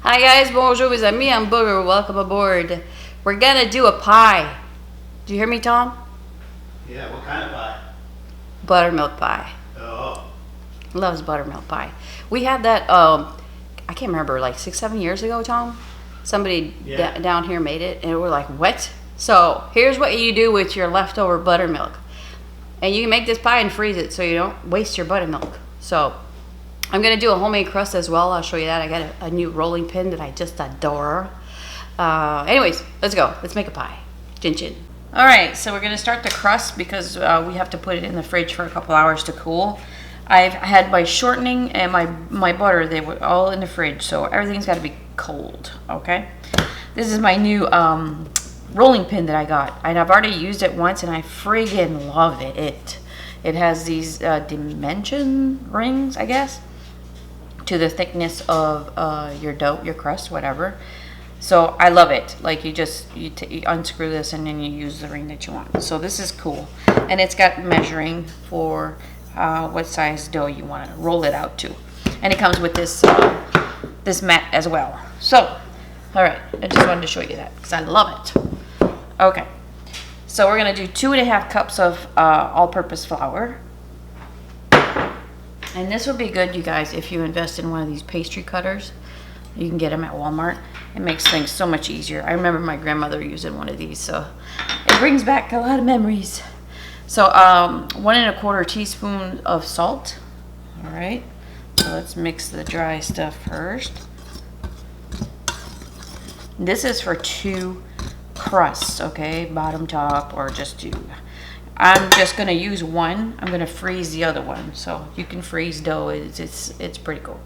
Hi guys, bonjour mes amis, I'm Booger, welcome aboard. We're gonna do a pie. Do you hear me, Tom? Yeah, what kind of pie? Buttermilk pie. Oh. Loves buttermilk pie. We had that, I can't remember, like 6-7 years ago, Tom? Somebody down here made it, and we're like, what? So, here's what you do with your leftover buttermilk. And you can make this pie and freeze it so you don't waste your buttermilk. So, I'm going to do a homemade crust as well. I'll show you that. I got a new rolling pin that I just adore. Anyways, let's go. Let's make a pie. Chin chin. All right, so we're going to start the crust because we have to put it in the fridge for a couple hours to cool. I've had my shortening and my butter. They were all in the fridge, so everything's got to be cold, okay? This is my new rolling pin that I got. And I've already used it once, and I friggin' love it. It has these dimension rings, I guess, to the thickness of your dough, your crust, whatever. So I love it. Like you unscrew this and then you use the ring that you want. So this is cool, and it's got measuring for what size dough you want to roll it out to, and it comes with this this mat as well. So, all right, I just wanted to show you that because I love it. Okay, so we're gonna do 2.5 cups of all-purpose flour. And this would be good, you guys, if you invest in one of these pastry cutters. You can get them at Walmart. It makes things so much easier. I remember my grandmother using one of these, so it brings back a lot of memories. So 1.25 teaspoons of salt. All right, so let's mix the dry stuff first. This is for 2 crusts, okay, bottom, top, or just 2. I'm just gonna use one. I'm gonna freeze the other one. So you can freeze dough. It's pretty cool.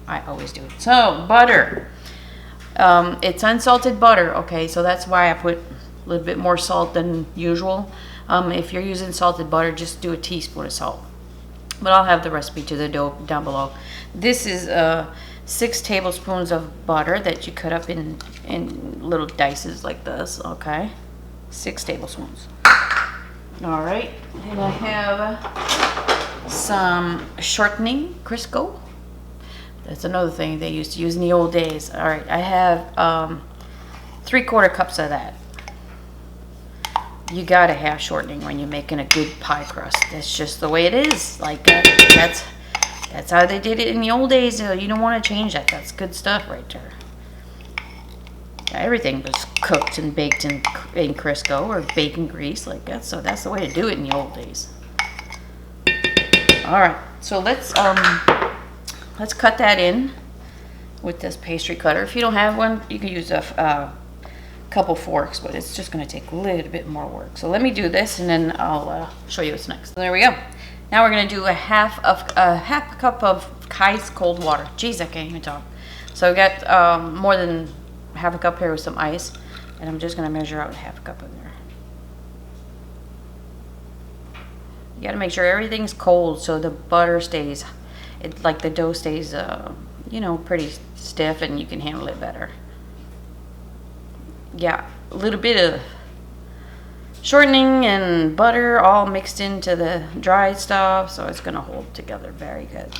I always do it. So butter. It's unsalted butter. Okay, so that's why I put a little bit more salt than usual. If you're using salted butter, just do a teaspoon of salt. But I'll have the recipe to the dough down below. This is 6 tablespoons of butter that you cut up in little dices like this. Okay, 6 tablespoons. All right, and I have some shortening Crisco. That's another thing they used to use in the old days. All right, I have 3/4 cups of that. You gotta have shortening when you're making a good pie crust. That's just the way it is. Like that's how they did it in the old days. You don't want to change that. That's good stuff right there. Everything was cooked and baked in Crisco or bacon grease like that. So that's the way to do it in the old days. All right, so let's cut that in with this pastry cutter. If you don't have one, you can use a couple forks, but it's just going to take a little bit more work. So let me do this, and then I'll show you what's next. There we go. Now we're going to do a half a cup of ice cold water. Jeez, I can't even talk. So we got more than half a cup here with some ice, and I'm just going to measure out half a cup in there. You got to make sure everything's cold so the butter stays, like the dough stays, you know, pretty stiff, and you can handle it better. Yeah, a little bit of shortening and butter all mixed into the dry stuff, so it's going to hold together very good.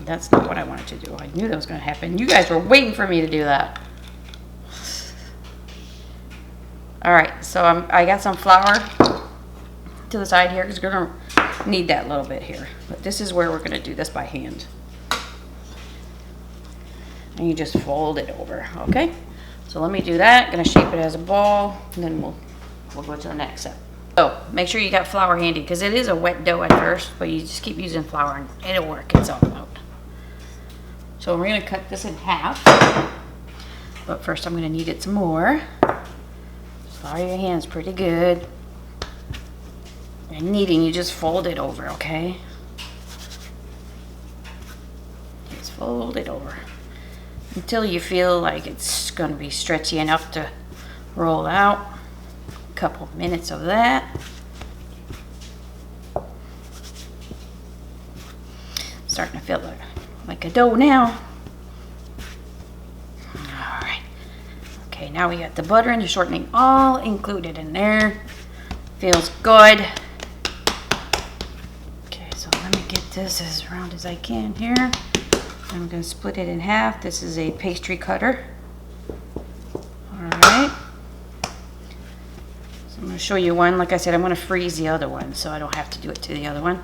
That's not what I wanted to do. I knew that was going to happen. You guys were waiting for me to do that. All right, so I got some flour to the side here because we're going to need that little bit here. But this is where we're going to do this by hand. And you just fold it over, okay? So let me do that. Going to shape it as a ball, and then we'll go to the next step. So make sure you got flour handy because it is a wet dough at first, but you just keep using flour and it'll work itself out. So we're going to cut this in half, but first I'm going to knead it some more. Flour your hands pretty good. And kneading, you just fold it over, okay? Just fold it over until you feel like it's going to be stretchy enough to roll out. A couple minutes of that. Starting to feel like a dough now. All right. Okay, now we got the butter and the shortening all included in there. Feels good. Okay, so let me get this as round as I can here. I'm going to split it in half. This is a pastry cutter. All right. So I'm going to show you one. Like I said, I'm going to freeze the other one so I don't have to do it to the other one.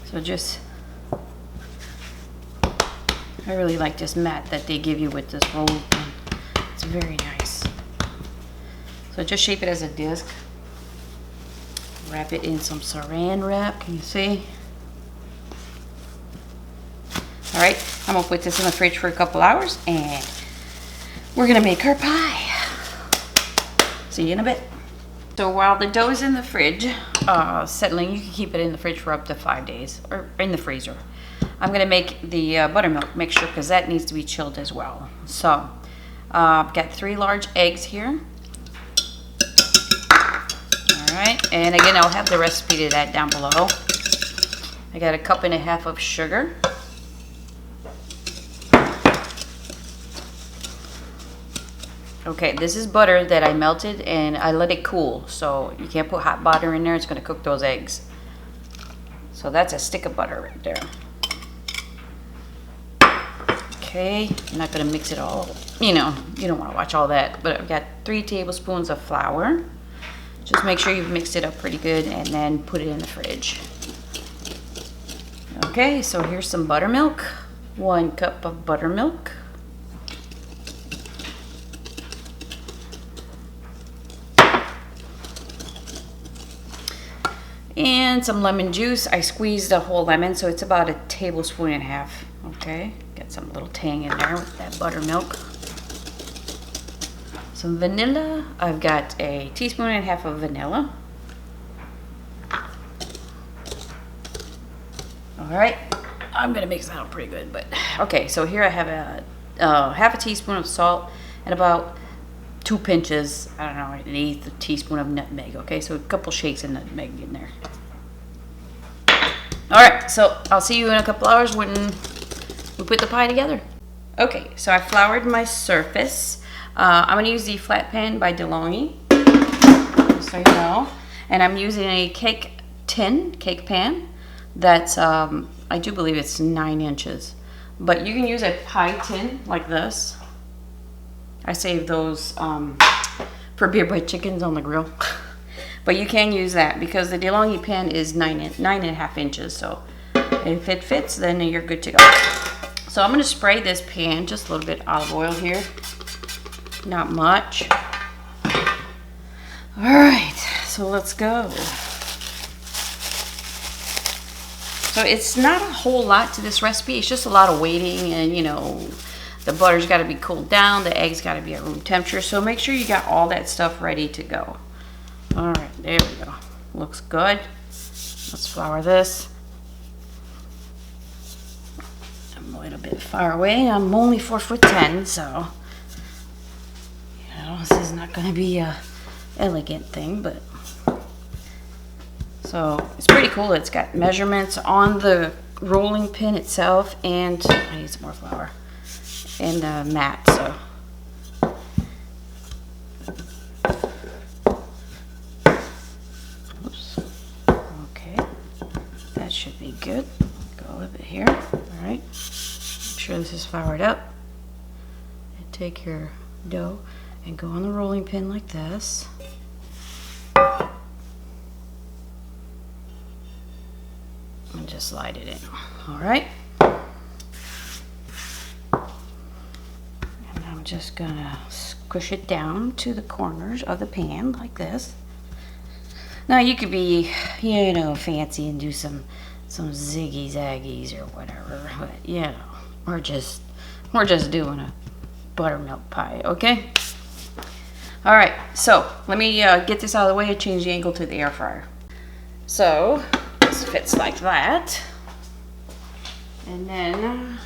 So just, I really like this mat that they give you with this roll pin. It's very nice. So just shape it as a disc. Wrap it in some saran wrap. Can you see? All right, I'm gonna put this in the fridge for a couple hours and we're gonna make our pie. See you in a bit. So while the dough is in the fridge, settling, you can keep it in the fridge for up to 5 days, or in the freezer. I'm gonna make the buttermilk mixture because that needs to be chilled as well. So, I've got 3 large eggs here. All right, and again, I'll have the recipe to that down below. I got a 1.5 cups of sugar. Okay, this is butter that I melted and I let it cool. So you can't put hot butter in there, it's gonna cook those eggs. So that's a stick of butter right there. Okay, I'm not gonna mix it all. You know, you don't wanna watch all that. But I've got 3 tablespoons of flour. Just make sure you've mixed it up pretty good and then put it in the fridge. Okay, so here's some buttermilk. 1 cup of buttermilk. And some lemon juice. I squeezed a whole lemon, so it's about 1.5 tablespoons. Okay, got some little tang in there with that buttermilk. Some vanilla. I've got 1.5 teaspoons of vanilla. All right, I'm gonna mix that up pretty good, but okay. So here I have a 1/2 teaspoon of salt and about 2 pinches, I don't know, 1/8 teaspoon of nutmeg. Okay, so a couple shakes of nutmeg in there. All right, so I'll see you in a couple hours when we put the pie together. Okay, so I floured my surface. I'm gonna use the flat pan by DeLonghi, just so you know. And I'm using a cake pan. That's, I do believe it's 9 inches. But you can use a pie tin like this. I save those for beer bread chickens on the grill. But you can use that because the DeLonghi pan is 9.5 inches. So if it fits, then you're good to go. So I'm going to spray this pan, just a little bit olive oil here. Not much. All right, so let's go. So it's not a whole lot to this recipe. It's just a lot of waiting and, you know, the butter's got to be cooled down. The eggs got to be at room temperature. So make sure you got all that stuff ready to go. All right, there we go. Looks good. Let's flour this. I'm a little bit far away. I'm only 4'10", so you know this is not going to be a elegant thing, but so it's pretty cool. It's got measurements on the rolling pin itself, and I need some more flour. And the mat, so oops. Okay, that should be good. Go a little bit here. All right, make sure this is floured up, and take your dough and go on the rolling pin like this. And just slide it in. All right. Just gonna squish it down to the corners of the pan like this. Now you could be, you know, fancy and do some ziggy zaggies or whatever, but you know, we're just doing a buttermilk pie, okay? All right, so let me get this out of the way and change the angle to the air fryer. So this fits like that, and then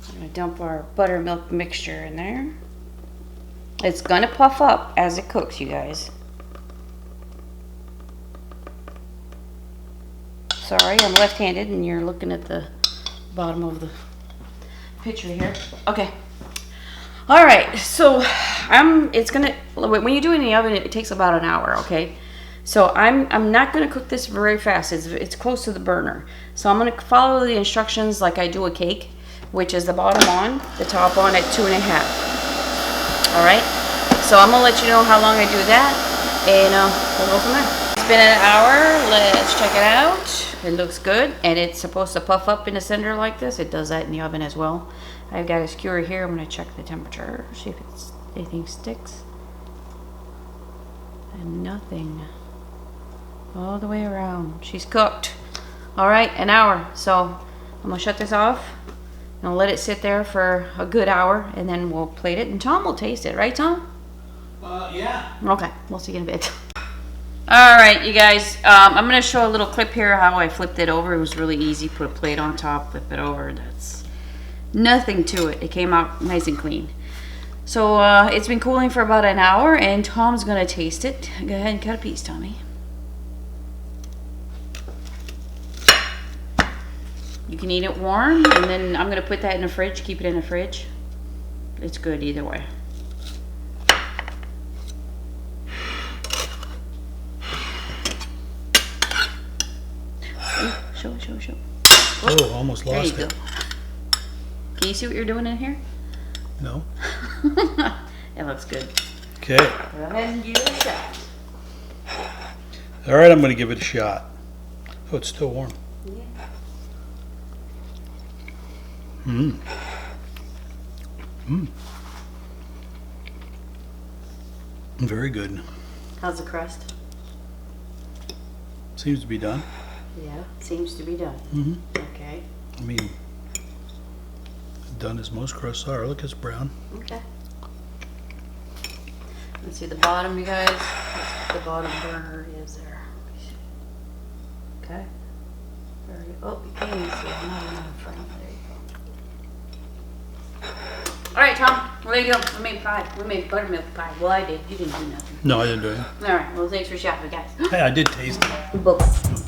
I'm gonna dump our buttermilk mixture in there. It's gonna puff up as it cooks, you guys. Sorry, I'm left-handed and you're looking at the bottom of the picture here. Okay. All right, so it's gonna, when you do it in the oven, it takes about an hour, okay? So I'm not gonna cook this very fast. It's close to the burner. So I'm gonna follow the instructions like I do a cake, which is the bottom on, the top on at 2.5. All right. So I'm gonna let you know how long I do that, and we'll go from there. It's been an hour. Let's check it out. It looks good, and it's supposed to puff up in the center like this. It does that in the oven as well. I've got a skewer here. I'm gonna check the temperature, see if anything sticks. And nothing. All the way around. She's cooked. All right, an hour. So I'm gonna shut this off and I'll let it sit there for a good hour, and then we'll plate it, and Tom will taste it, right, Tom? Yeah. Okay, we'll see you in a bit. All right, you guys, I'm gonna show a little clip here how I flipped it over. It was really easy. Put a plate on top, flip it over. That's nothing to it. It came out nice and clean. So it's been cooling for about an hour, and Tom's gonna taste it. Go ahead and cut a piece, Tommy. You can eat it warm, and then I'm gonna put that in the fridge, keep it in the fridge. It's good either way. Show. Oh, almost There you lost go. it. Can you see what you're doing in here? No. It looks good. Okay. Go ahead and give it a shot. All right, I'm going to give it a shot. Oh, it's still warm. Yeah. Very good. How's the crust? Seems to be done. Yeah, seems to be done. Okay. I mean, done as most crusts are. Look, it's brown. Okay. Let's see the bottom, you guys. That's what the bottom burner is there. Okay. There you go. Oh, you can't even see it. I'm not even in front. There you go. All right, Tom. There you go. We made pie. We made buttermilk pie. Well, I did. You didn't do nothing. No, I didn't do it. All right. Well, thanks for shopping, guys. Hey, I did taste it. Bye-bye.